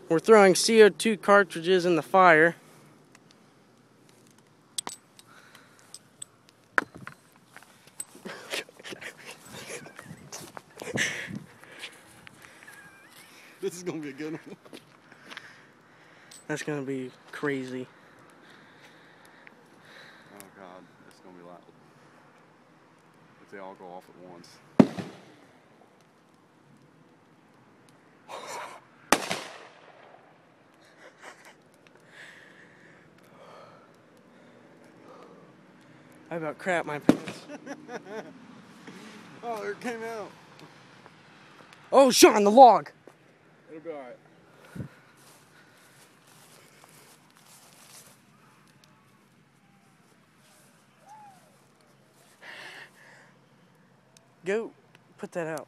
We're throwing CO2 cartridges in the fire. This is gonna be a good one. That's gonna be crazy. Oh God, it's gonna be loud. If they all go off at once. I about crap my pants. Oh, there it came out. Oh, Sean, the log. It'll be alright. Go put that out.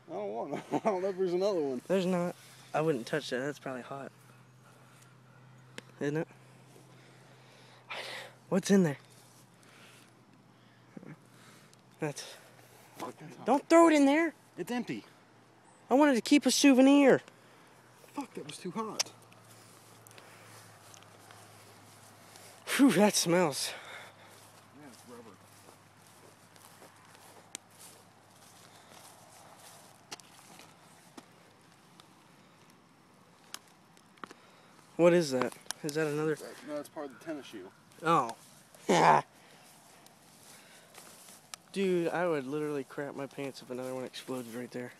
I don't want to. I don't know if there's another one. There's not. I wouldn't touch that. That's probably hot. Isn't it? What's in there? That's... Don't throw it in there. It's empty. I wanted to keep a souvenir. Fuck, that was too hot. Whew, that smells. Yeah, it's rubber. What is that? Is that another... No, that's part of the tennis shoe. Oh. Yeah. Dude, I would literally crap my pants if another one exploded right there.